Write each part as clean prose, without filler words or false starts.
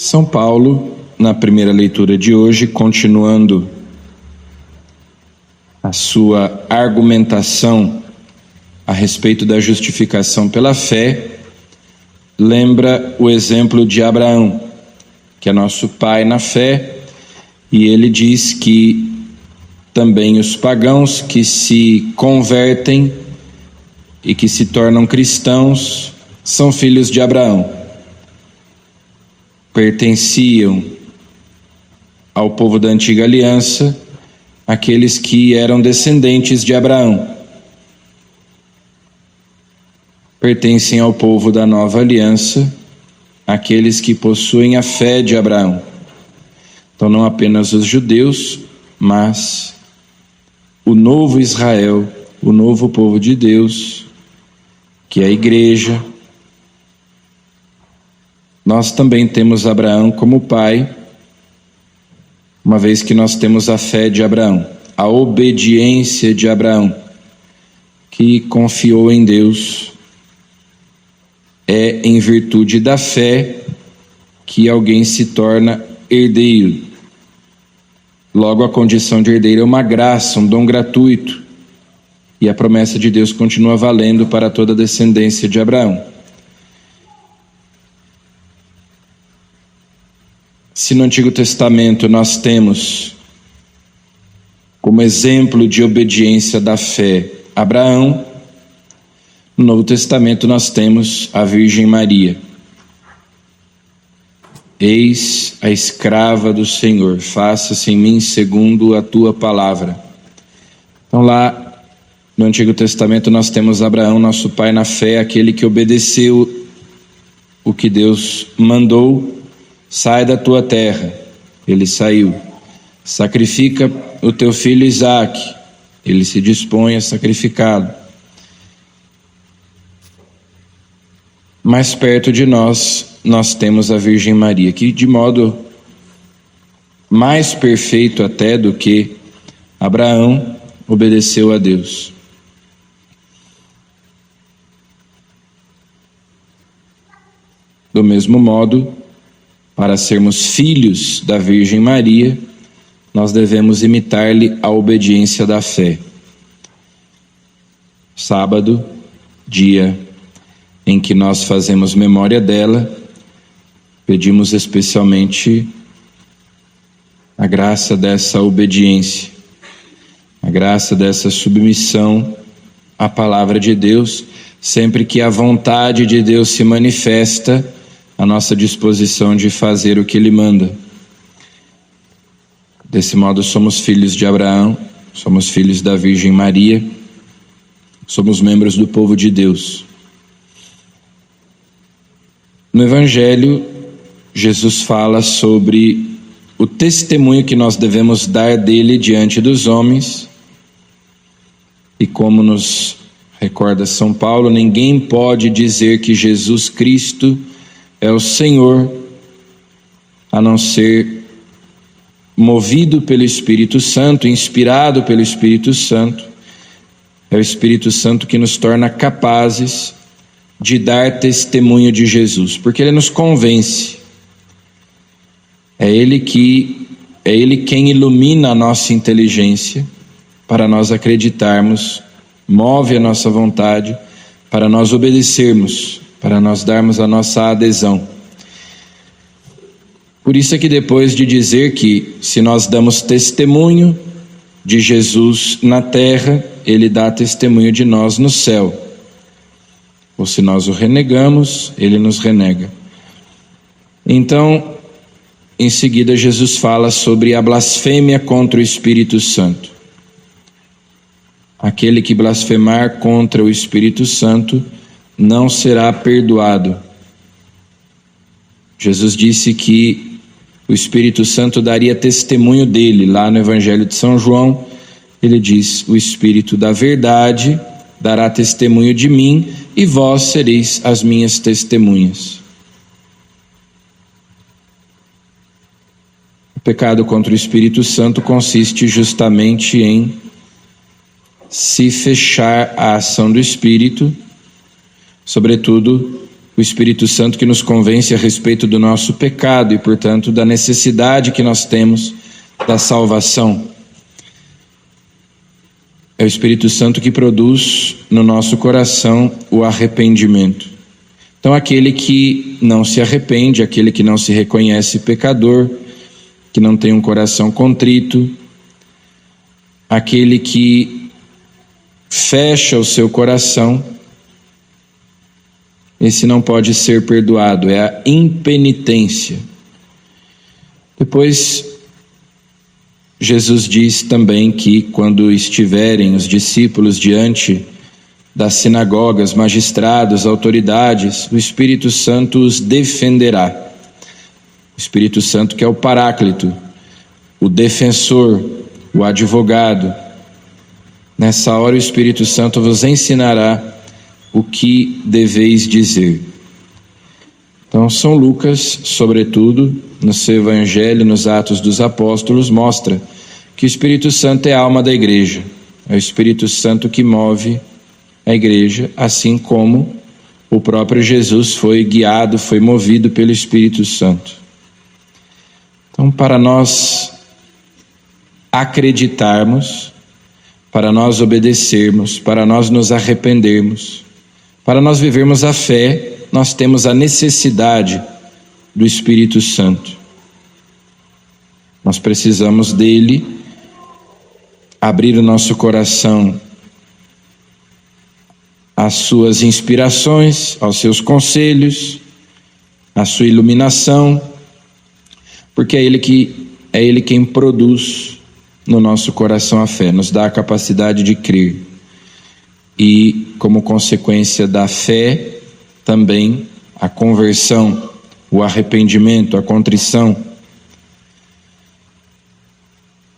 São Paulo, na primeira leitura de hoje, continuando a sua argumentação a respeito da justificação pela fé, lembra o exemplo de Abraão, que é nosso pai na fé, e ele diz que também os pagãos que se convertem e que se tornam cristãos são filhos de Abraão. Pertenciam ao povo da antiga aliança aqueles que eram descendentes de Abraão. Pertencem ao povo da nova aliança aqueles que possuem a fé de Abraão. Então não apenas os judeus, mas o novo Israel, o novo povo de Deus, que é a igreja. Nós também temos Abraão como pai, uma vez que nós temos a fé de Abraão, a obediência de Abraão, que confiou em Deus. É em virtude da fé que alguém se torna herdeiro. Logo, a condição de herdeiro é uma graça, um dom gratuito, e a promessa de Deus continua valendo para toda a descendência de Abraão. Se no Antigo Testamento nós temos como exemplo de obediência da fé Abraão, no Novo Testamento nós temos a Virgem Maria. Eis a escrava do Senhor, faça-se em mim segundo a tua palavra. Então lá no Antigo Testamento nós temos Abraão, nosso pai na fé, aquele que obedeceu o que Deus mandou. Sai da tua terra, ele saiu. Sacrifica o teu filho Isaque, ele se dispõe a sacrificá-lo. Mais perto de nós temos a Virgem Maria, que de modo mais perfeito até do que Abraão obedeceu a Deus. Do mesmo modo, para sermos filhos da Virgem Maria, nós devemos imitar-lhe a obediência da fé. Sábado, dia em que nós fazemos memória dela, pedimos especialmente a graça dessa obediência, a graça dessa submissão à palavra de Deus, sempre que a vontade de Deus se manifesta, a nossa disposição de fazer o que Ele manda. Desse modo somos filhos de Abraão, somos filhos da Virgem Maria, somos membros do povo de Deus. No Evangelho, Jesus fala sobre o testemunho que nós devemos dar dele diante dos homens, e como nos recorda São Paulo, ninguém pode dizer que Jesus Cristo é o Senhor, a não ser movido pelo Espírito Santo, inspirado pelo Espírito Santo. É o Espírito Santo que nos torna capazes de dar testemunho de Jesus, porque Ele nos convence. É Ele quem ilumina a nossa inteligência para nós acreditarmos, move a nossa vontade para nós obedecermos, para nós darmos a nossa adesão. Por isso é que depois de dizer que se nós damos testemunho de Jesus na terra, Ele dá testemunho de nós no céu. Ou se nós o renegamos, Ele nos renega. Então, em seguida, Jesus fala sobre a blasfêmia contra o Espírito Santo. Aquele que blasfemar contra o Espírito Santo não será perdoado. Jesus disse que o Espírito Santo daria testemunho dele. Lá no Evangelho de São João, ele diz: o Espírito da verdade dará testemunho de mim, e vós sereis as minhas testemunhas. O pecado contra o Espírito Santo consiste justamente em se fechar à ação do Espírito, sobretudo o Espírito Santo que nos convence a respeito do nosso pecado e, portanto, da necessidade que nós temos da salvação. É o Espírito Santo que produz no nosso coração o arrependimento. Então, aquele que não se arrepende, aquele que não se reconhece pecador, que não tem um coração contrito, aquele que fecha o seu coração, esse não pode ser perdoado, é a impenitência. Depois, Jesus diz também que quando estiverem os discípulos diante das sinagogas, magistrados, autoridades, o Espírito Santo os defenderá. O Espírito Santo que é o Paráclito, o defensor, o advogado. Nessa hora o Espírito Santo vos ensinará o que deveis dizer. Então, São Lucas, sobretudo, no seu Evangelho, nos Atos dos Apóstolos, mostra que o Espírito Santo é a alma da igreja. É o Espírito Santo que move a igreja, assim como o próprio Jesus foi guiado, foi movido pelo Espírito Santo. Então, para nós acreditarmos, para nós obedecermos, para nós nos arrependermos, para nós vivermos a fé, nós temos a necessidade do Espírito Santo. Nós precisamos dele abrir o nosso coração às suas inspirações, aos seus conselhos, à sua iluminação, porque é ele quem produz no nosso coração a fé, nos dá a capacidade de crer. E, como consequência da fé, também a conversão, o arrependimento, a contrição.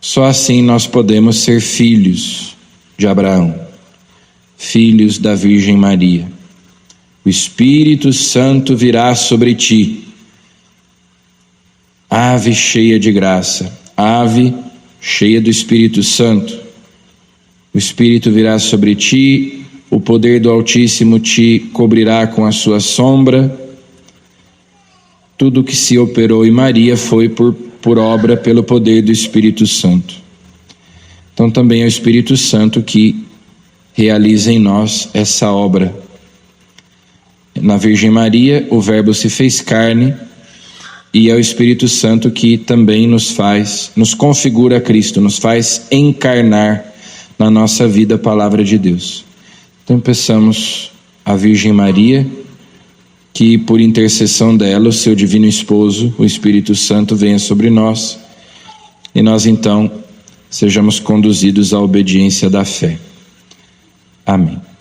Só assim nós podemos ser filhos de Abraão, filhos da Virgem Maria. O Espírito Santo virá sobre ti, ave cheia de graça, ave cheia do Espírito Santo. O Espírito virá sobre ti, o poder do Altíssimo te cobrirá com a sua sombra. Tudo que se operou em Maria foi por obra pelo poder do Espírito Santo. Então também é o Espírito Santo que realiza em nós essa obra. Na Virgem Maria, o Verbo se fez carne, e é o Espírito Santo que também nos configura a Cristo, nos faz encarnar na nossa vida a palavra de Deus. Então peçamos à Virgem Maria que, por intercessão dela, o seu divino esposo, o Espírito Santo, venha sobre nós e nós então sejamos conduzidos à obediência da fé. Amém.